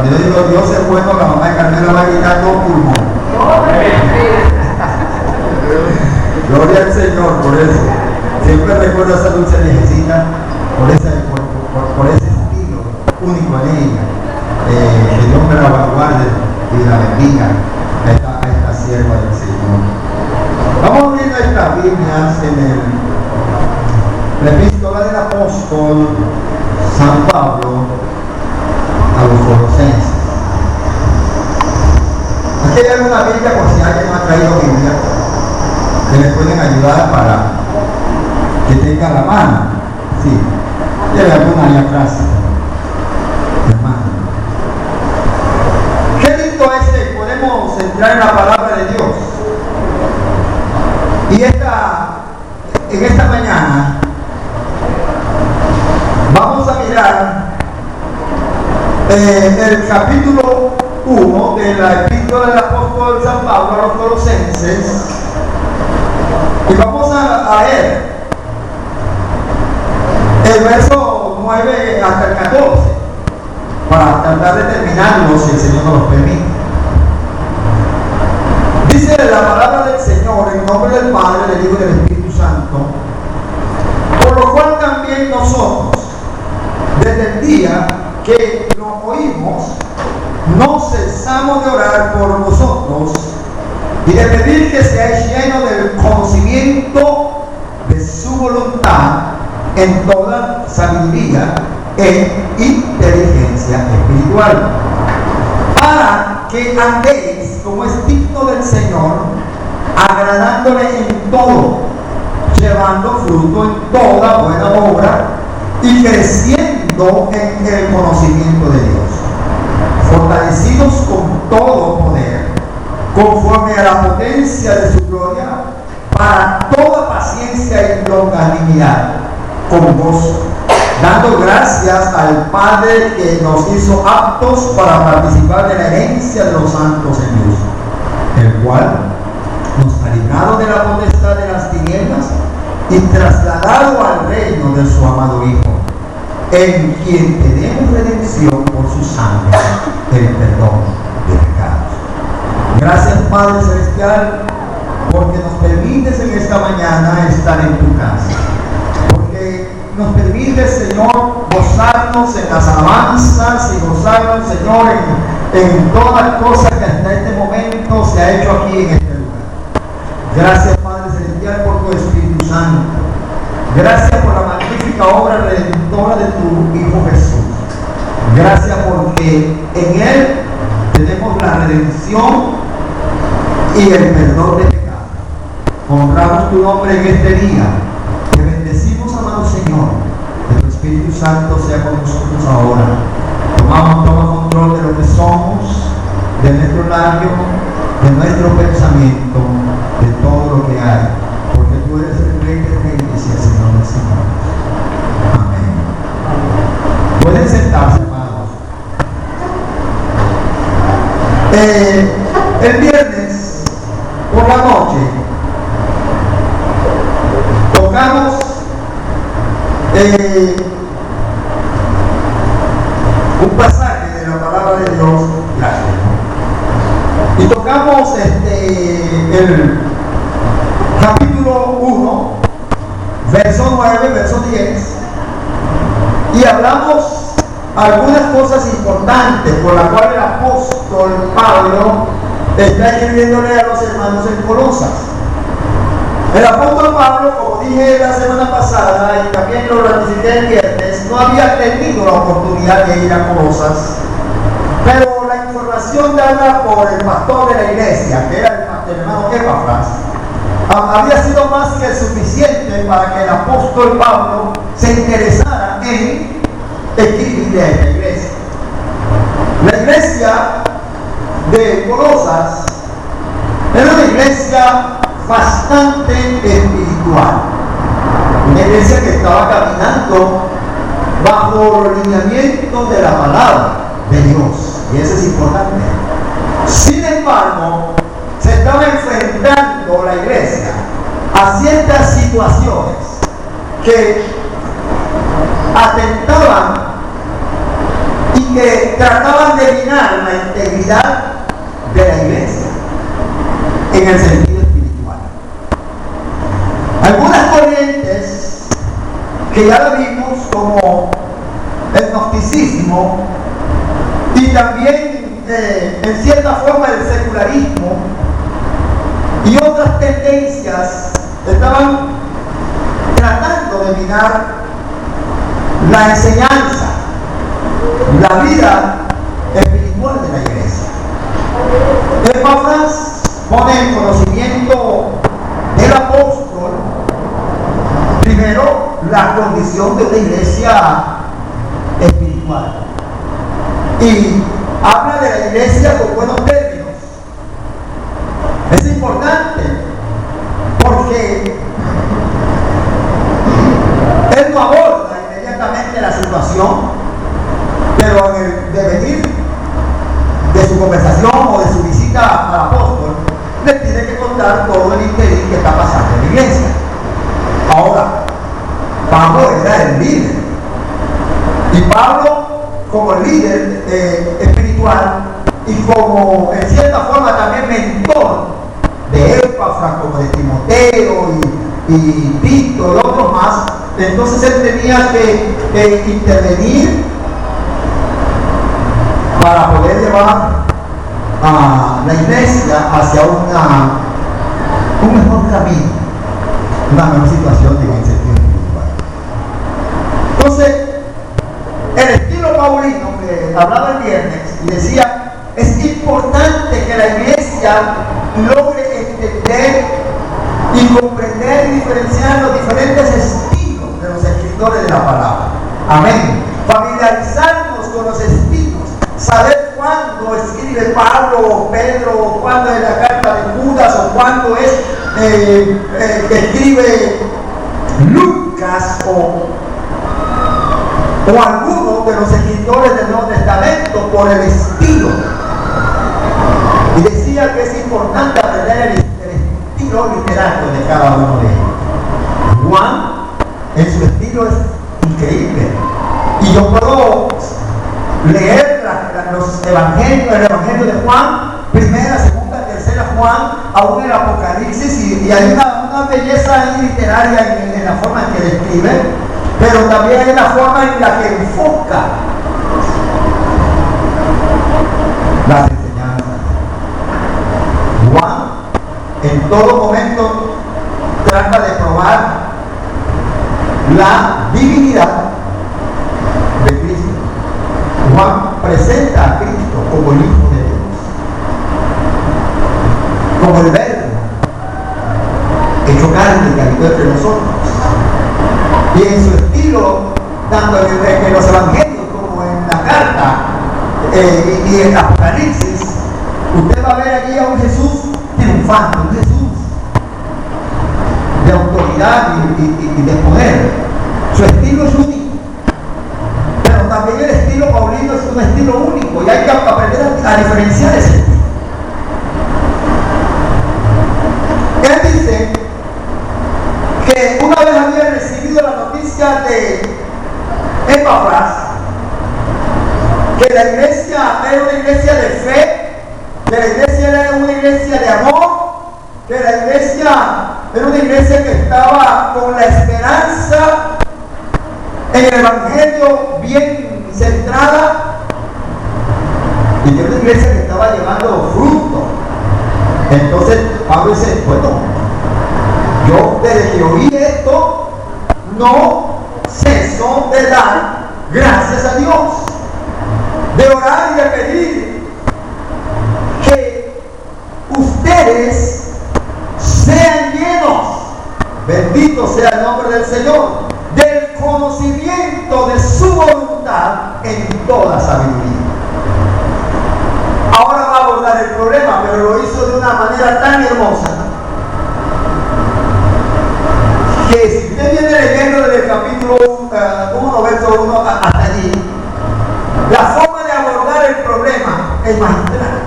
Cuando yo digo Dios es bueno, la mamá de Carmela va a gritar con pulmón. Gloria al Señor por eso. Siempre recuerdo a esa dulce viejecita por ese estilo único en ella. Que Dios me la guarde y la bendiga a esta sierva del Señor. Vamos viendo estas Biblias en la epístola del apóstol San Pablo a los Colosenses. Aquí hay alguna Biblia, por si alguien no ha traído Biblia, que les pueden ayudar para que tenga la mano. Sí, tiene alguna allá atrás, hermano. Qué lindo es que podemos entrar en la palabra de Dios. Y en esta mañana vamos a mirar el capítulo 1 de la epístola del apóstol San Pablo a los Colosenses, y vamos a leer el verso 9 hasta el 14 para tratar de terminarlo si el Señor nos lo permite. Dice la palabra del Señor en nombre del Padre, del Hijo y del Espíritu Santo: por lo cual también nosotros, desde el día que lo oímos, no cesamos de orar por vosotros y de pedir que seáis llenos del conocimiento de su voluntad en toda sabiduría e inteligencia espiritual, para que andéis como es digno del Señor, agradándole en todo, llevando fruto en toda buena obra y creciendo en el conocimiento de Dios, fortalecidos con todo poder, conforme a la potencia de su gloria, para toda paciencia y longanimidad, con gozo, dando gracias al Padre que nos hizo aptos para participar de la herencia de los santos en Dios, el cual nos ha librado de la potestad de las tinieblas y trasladado al reino de su amado Hijo, en quien tenemos redención por su sangre, el perdón de pecados. Gracias, Padre Celestial, porque nos permites en esta mañana estar en tu casa, porque nos permites, Señor, gozarnos en las alabanzas y gozarnos, Señor, en todas las cosas que hasta este momento se ha hecho aquí en este lugar. Gracias, Padre Celestial, por tu Espíritu Santo. Gracias por la magnífica obra redentora de tu Hijo Jesús. Gracias porque en Él tenemos la redención y el perdón de pecados. Honramos tu nombre en este día. Te bendecimos, amado Señor. Que tu Espíritu Santo sea con nosotros ahora. Toma control de lo que somos, de nuestro labio, de nuestro pensamiento, de todo lo que hay. Porque tú eres el Rey de Reyes y el Señor de Señores. Amén. Pueden sentarse, hermanos. El viernes por la noche tocamos un pasaje de la palabra de Dios, y tocamos el capítulo 1, verso 9, verso 10, y hablamos algunas cosas importantes por las cuales el apóstol Pablo está escribiéndole a los hermanos en Colosas. El apóstol Pablo, como dije la semana pasada y también lo ratifiqué el viernes, no había tenido la oportunidad de ir a Colosas, pero la información dada por el pastor de la iglesia, que era el hermano Epafras, había sido más que suficiente para que el apóstol Pablo se interesara en escribirle a esta iglesia. La iglesia de Colosas era una iglesia bastante espiritual, una iglesia que estaba caminando bajo los lineamientos de la palabra de Dios, y eso es importante. Sin embargo, se estaba enfrentando la iglesia a ciertas situaciones que atentaban y y que trataban de minar la integridad de la iglesia en el sentido espiritual. Algunas corrientes que ya lo vimos, como el gnosticismo y también en cierta forma el secularismo y otras tendencias, estaban tratando de minar la enseñanza, la vida espiritual de la iglesia. Epafras pone en conocimiento del apóstol primero la condición de una iglesia espiritual y habla de la iglesia con buenos términos. Es importante porque él no aborda inmediatamente la situación, pero en el devenir de su conversación o de su visita al apóstol le tiene que contar todo el interés que está pasando en la iglesia. Ahora, Pablo era el líder y Pablo, como líder espiritual y como en cierta forma también mentor de Epafras, como de Timoteo y Tito y otros más, entonces él tenía que intervenir para poder llevar a la iglesia hacia un mejor camino, una mejor situación en el sentido espiritual. Entonces, el estilo paulino que hablaba el viernes y decía, es importante que la iglesia logre entender y comprender y diferenciar los diferentes estilos de los escritores de la palabra. Amén. Familiarizarnos con los estilos, saber cuándo escribe Pablo o Pedro, o cuándo es la carta de Judas, o cuándo es que escribe Lucas o algunos de los escritores del Nuevo Testamento por el estilo. Y decía que es importante aprender el estilo literario de cada uno de ellos. Juan, en su estilo es increíble. Y yo puedo leer los evangelios, el evangelio de Juan, primera, segunda, tercera Juan, aún el Apocalipsis, y hay una belleza literaria en la forma en que describe, pero también en la forma en la que enfoca las enseñanzas. Juan en todo momento trata de probar la divinidad de Cristo. Juan presenta a Cristo como el Hijo de Dios, como el Verbo hecho carne que habitó entre nosotros. Y en su estilo, tanto en los evangelios como en la carta y en Apocalipsis, usted va a ver allí a un Jesús triunfante, un Jesús de autoridad y de poder. Su estilo es único, pero también el estilo paulino es un estilo único y hay que aprender a diferenciar ese estilo. Él dice que una vez había recibido la noticia de Epafras que la iglesia era una iglesia de fe, que la iglesia era una iglesia de amor, que la iglesia era una iglesia que estaba con la esperanza en el evangelio bien centrada, y que era una iglesia que estaba llevando fruto. Entonces Pablo dice, bueno, yo desde que oí esto no ceso de dar gracias a Dios, de orar y de pedir que ustedes sean llenos, bendito sea el nombre del Señor, del conocimiento de su voluntad en toda sabiduría. Ahora va a abordar el problema, pero lo hizo de una manera tan hermosa que si usted viene leyendo desde el capítulo 1, verso 1 hasta allí, la forma de abordar el problema es magistral.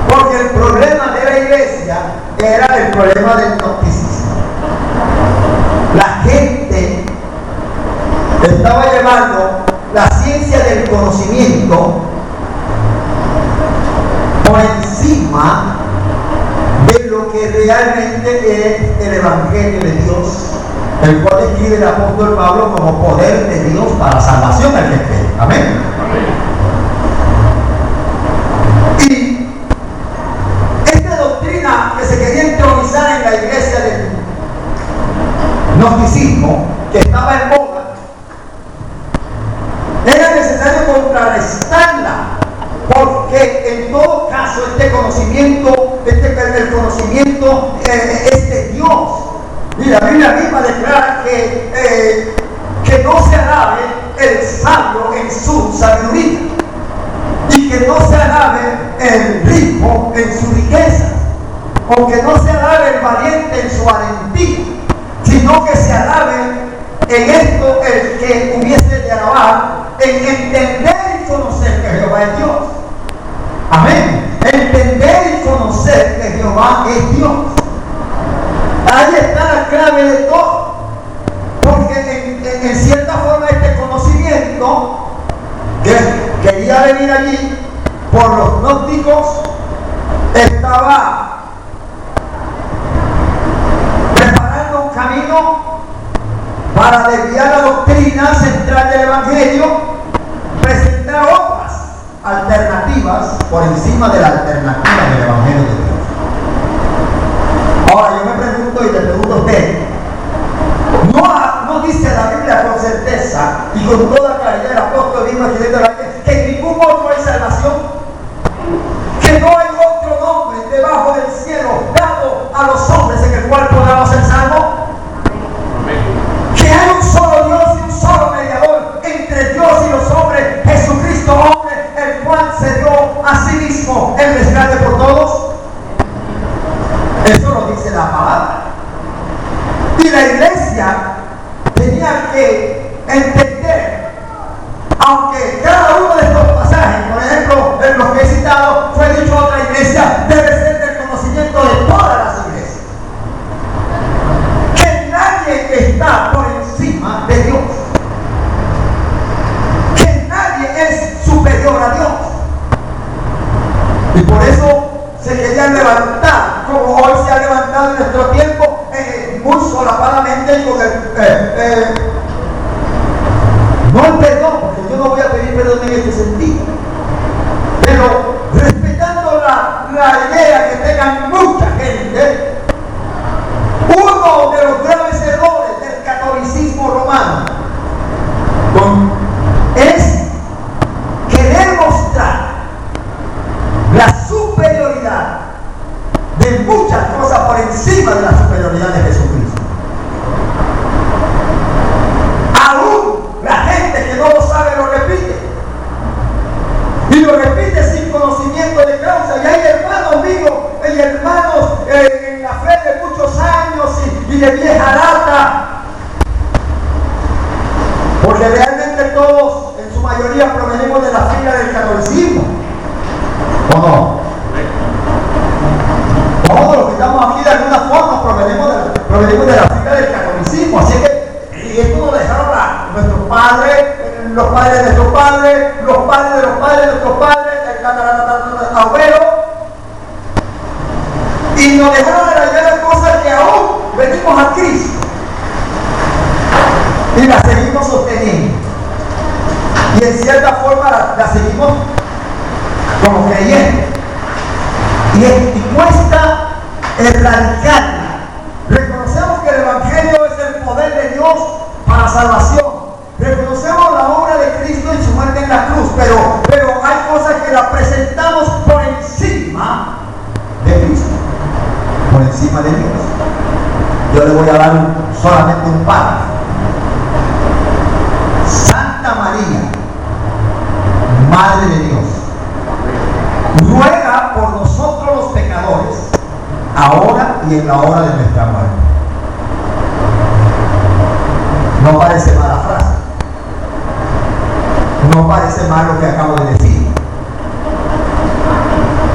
Porque el problema de la iglesia era el problema del gnosticismo. La gente estaba llevando la ciencia del conocimiento por encima de lo que realmente es el Evangelio de Dios, el cual escribe el apóstol Pablo como poder de Dios para salvación al que cree. Amén. Y esta doctrina que se quería entronizar en la iglesia del gnosticismo, que estaba en boga, era necesario contrarrestarla, porque en todo caso este conocimiento, el conocimiento es de Dios. Y la Biblia misma declara que no se alabe el sabio en su sabiduría y que no se alabe el rico en su riqueza, o que no se alabe el valiente en su valentía, sino que se alabe en esto el que hubiese de alabar, en entender y conocer que Jehová es Dios. Amén. Entender y conocer que Jehová es Dios. Ahí está la clave de todo, porque en cierta forma este conocimiento que quería venir allí por los gnósticos estaba preparando un camino para desviar la doctrina central del Evangelio, presentar otras alternativas por encima de la alternativa del Evangelio de Dios. Ahora yo me pregunto y le pregunto a usted, ¿no dice la Biblia con certeza y con toda claridad el apóstol mismo que en ningún otro hay salvación? Que no hay otro nombre debajo del cielo dado a los hombres en el cual podamos ser salvos. Que hay un solo Dios y un solo mediador entre Dios y los hombres, Jesucristo hombre, el cual se dio a sí mismo en rescate por todos. Eso lo dice la palabra. Y la iglesia tenía que entender, aunque cada uno de estos pasajes, por ejemplo, en los que he citado, fue dicho a otra iglesia, debe ser del conocimiento de todas las iglesias. Que nadie está por encima de Dios. Que nadie es superior a Dios. Y por eso se querían levantar, como hoy se ha levantado en nuestro tiempo, muy solapadamente con no el perdón, porque yo no voy a pedir perdón en este sentido, pero respetando la idea que tengan mucha gente. Uno de los graves errores del catolicismo romano es querer mostrar la superioridad de muchas cosas por encima de la superioridad de Jesucristo. Aún la gente que no lo sabe lo repite, y lo repite sin conocimiento de causa. Y hay hermanos míos y hermanos en la fe de muchos años y de vieja data, porque realmente todos en su mayoría provenimos de la fila del catolicismo, ¿o no? Todos los que estamos aquí de alguna forma provenimos de la fila del catolicismo. Así que, y esto nos dejaron nuestros padres, los padres de nuestros padres, los padres de los padres de nuestros padres, el abuelo, y nos dejaron de cosas que aún venimos a Cristo y las seguimos sosteniendo, y en cierta forma la seguimos como creyendo. Y cuesta erradicarla. Reconocemos que el Evangelio es el poder de Dios para salvación. Reconocemos la obra de Cristo y su muerte en la cruz, pero hay cosas que la presentamos por encima de Cristo, por encima de Dios. Yo le voy a dar solamente un par. Santa María, Madre de Dios, ruega por nosotros los pecadores, ahora y en la hora de nuestra muerte. No parece mala frase, no parece mal lo que acabo de decir.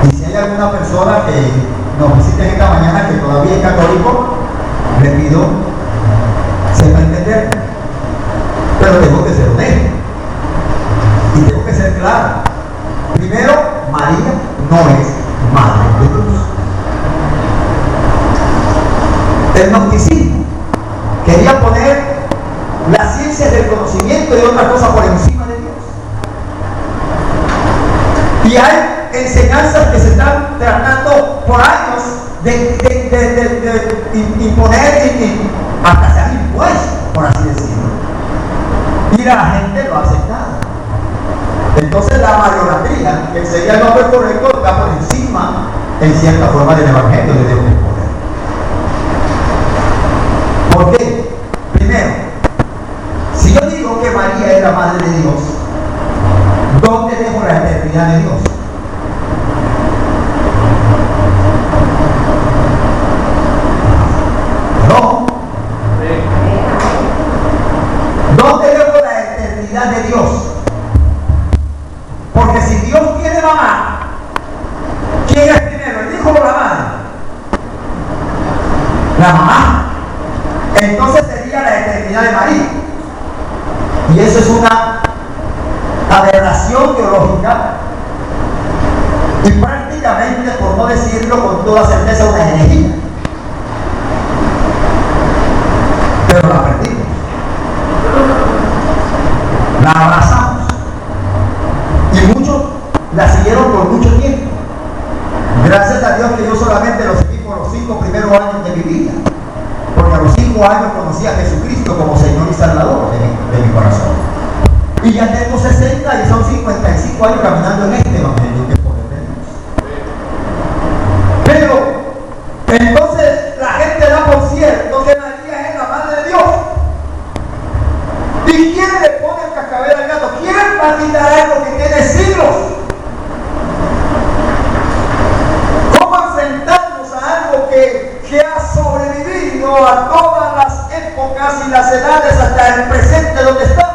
Y si hay alguna persona que nos visite esta mañana que todavía es católico, le pido sepa entender, pero tengo que ser honesto. ser claro. Primero, María no es madre de Dios. El gnosticismo quería poner las ciencias del conocimiento y otras cosas por encima de Dios. Y hay enseñanzas que se están tratando por años de imponer y hasta ser impuestos, por así decirlo. Y la gente lo ha aceptado. Entonces la marionatría, que sería el nombre correcto, está por encima, en cierta forma, del Evangelio de Dios del poder. ¿Por qué? Primero, si yo digo que María es la madre de Dios, ¿dónde dejo la eternidad de Dios? ¿No? ¿Dónde dejo la eternidad de Dios? Porque si Dios tiene mamá, ¿quién es primero, el hijo o la madre? La mamá. Entonces sería la eternidad de María. Y eso es una aberración teológica y prácticamente, por no decirlo con toda certeza, una herejía. Pero la perdimos. La abrazamos. Y muchos la siguieron por mucho tiempo. Gracias a Dios que yo solamente lo seguí por los 5 primeros años de mi vida. Porque a los 5 años conocí a Jesucristo como Señor y Salvador de mi corazón. Y ya tengo 60 y son 55 años caminando en este evangelio que es poder de Dios. Pero, entonces la gente da por cierto que María es la madre de Dios. ¿Y quién le pone el cascabel al gato? ¿Quién va a quitar algo que tiene siglos? ¿Cómo enfrentarnos a algo que ha sobrevivido a todas las épocas y las edades hasta el presente donde está?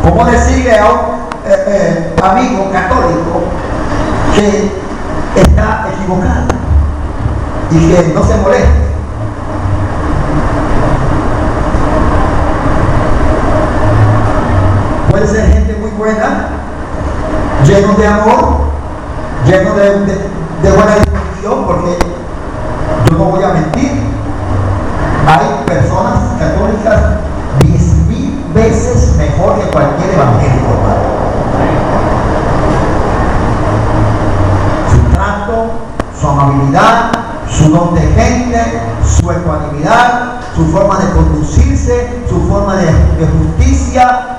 ¿Cómo decirle a un amigo católico que está equivocado y que no se moleste? Puede ser gente muy buena, lleno de amor, lleno de buena disposición, porque yo no voy a mentir, hay personas católicas 10,000 veces mejor que cualquier evangélico. Su trato, su amabilidad, su don de gente, su ecuanimidad, su forma de conducirse, su forma de justicia.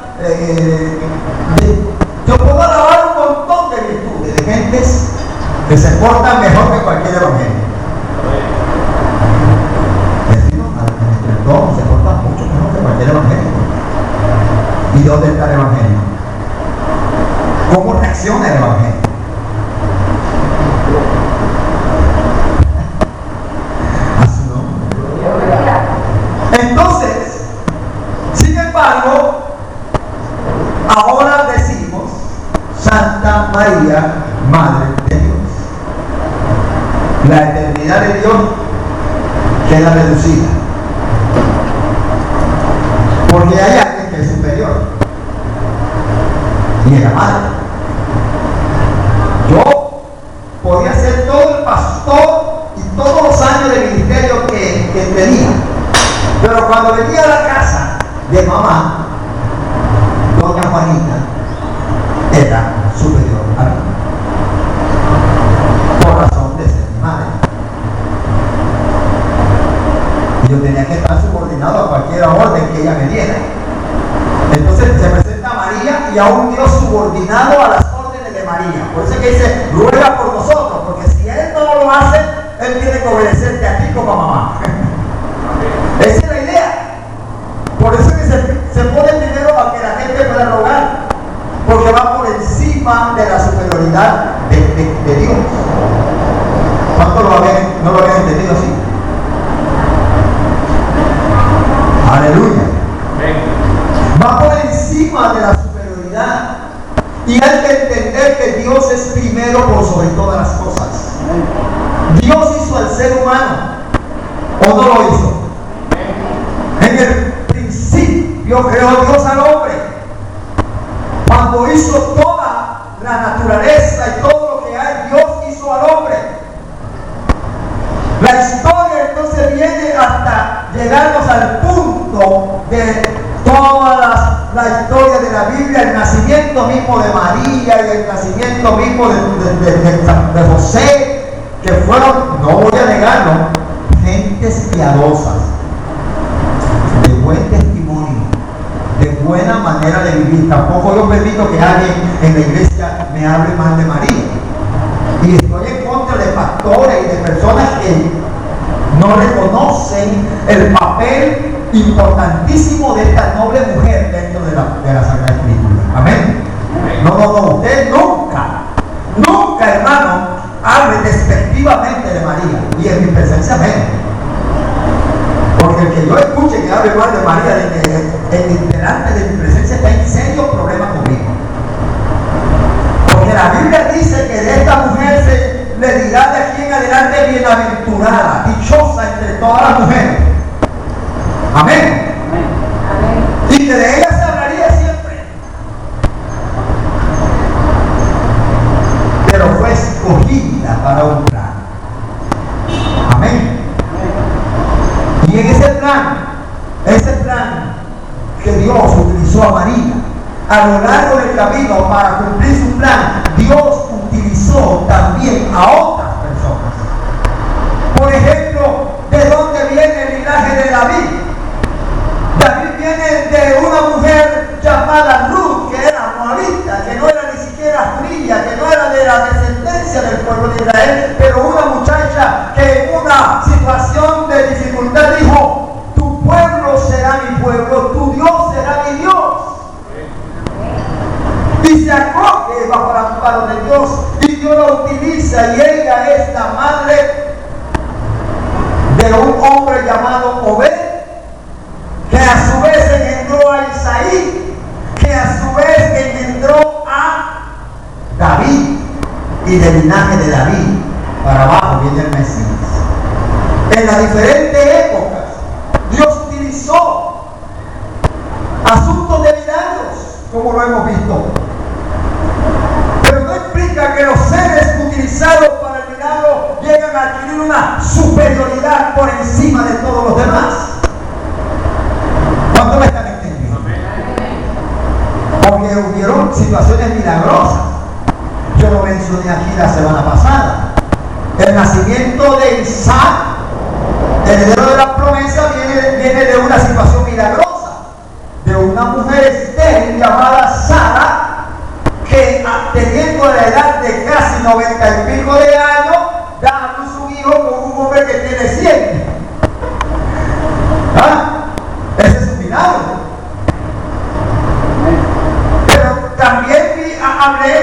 Yo puedo alabar un montón de virtudes de gentes que se portan mejor que cualquier evangelio. Entre todos se portan mucho mejor que cualquier evangelio. ¿Y dónde está el evangelio? ¿Cómo reacciona el evangelio? A su nombre. Entonces, sin embargo, ahora decimos Santa María, Madre de Dios. La eternidad de Dios queda reducida. Porque hay alguien que es superior. Y es la madre. Yo podía ser todo el pastor y todos los años de ministerio que tenía. Pero cuando venía a la casa de mamá, doña Juanita era superior a mí, por razón de ser mi madre. Y yo tenía que estar subordinado a cualquier orden que ella me diera. Entonces se presenta María y aún Dios subordinado a las órdenes de María. Por eso es que dice, ruega por nosotros, porque si Él no lo hace, Él tiene que obedecerte a ti como mamá. Esa es la idea. Por eso es que se pone primero para que la gente pueda rogar, porque va por encima de la superioridad de Dios. ¿Cuántos no lo habían entendido así? Aleluya. Va por encima de la superioridad. Y hay que entender que Dios es primero por sobre todas las cosas. Dios hizo al ser humano, ¿o no lo hizo? En el principio creó Dios al hombre. la historia de la Biblia, el nacimiento mismo de María y el nacimiento mismo de José, que fueron, no voy a negarlo, gentes piadosas, de buen testimonio, de buena manera de vivir. Tampoco yo permito que alguien en la iglesia me hable mal de María. Y estoy en contra de pastores y de personas que no reconocen el papel importantísimo de esta noble mujer dentro de la Sagrada Escritura. Amén. No, usted nunca, hermano, hable despectivamente de María, y en mi presencia menos. Porque el que yo escuche que hable mal de María delante de mi presencia está en serio problema conmigo. Porque la Biblia dice que de esta mujer se le dirá de aquí en adelante bienaventurada, dichosa entre todas las mujeres. Amén. Y que de ella se hablaría siempre. Pero fue escogida para un plan. Amén. Y en ese plan que Dios utilizó a María, a lo largo del camino para cumplir su plan, Dios utilizó también a otras personas. Por ejemplo, ¿de dónde viene el linaje de David? David viene de una mujer llamada Ruth, que era moabita, que no era ni siquiera judía, que no era de la descendencia del pueblo de Israel, pero una muchacha que en una situación de dificultad dijo: tu pueblo será mi pueblo, tu Dios será mi Dios. Y se acoge bajo el amparo de Dios, y Dios la utiliza, y ella es la madre de un hombre llamado Obed, que a su vez engendró a Isaí, que a su vez engendró a David, y del linaje de David para abajo viene el Mesías. En las diferentes épocas Dios utilizó asuntos de milagros, como lo hemos visto, pero no implica que los seres utilizados para el milagro lleguen a adquirir una superioridad por encima de todos los demás. ¿Cuánto me están entendiendo? Porque hubieron situaciones milagrosas. Yo lo mencioné aquí la semana pasada. El nacimiento de Isaac, heredero de la promesa, viene de una situación milagrosa, de una mujer estéril llamada Sara, que teniendo la edad de casi 90 y pico de años, da a luz un hijo con un hombre que tiene 100. Ese es un milagro. Pero también hablé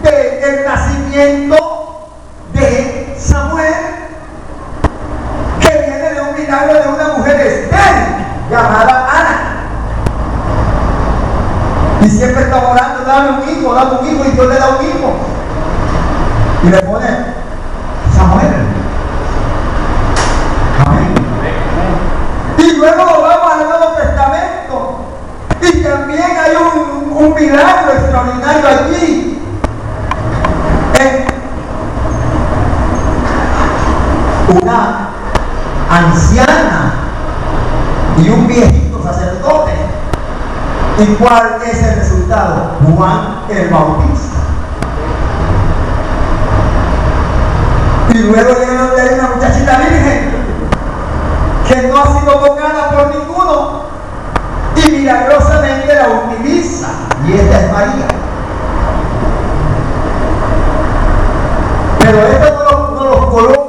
del nacimiento de Samuel, que viene de un milagro de una mujer estéril llamada Ana. Y siempre está orando: dame un hijo, y Dios le da un hijo. Y le pone Samuel. Amén. Y luego vamos al Nuevo Testamento, y también hay un milagro extraordinario allí. Una anciana y un viejito sacerdote. ¿Y cuál es el resultado? Juan el Bautista. Y luego llega donde hay una muchachita virgen que no ha sido tocada por ninguno, y milagrosamente la utiliza, y esta es María. Pero esto no los coloca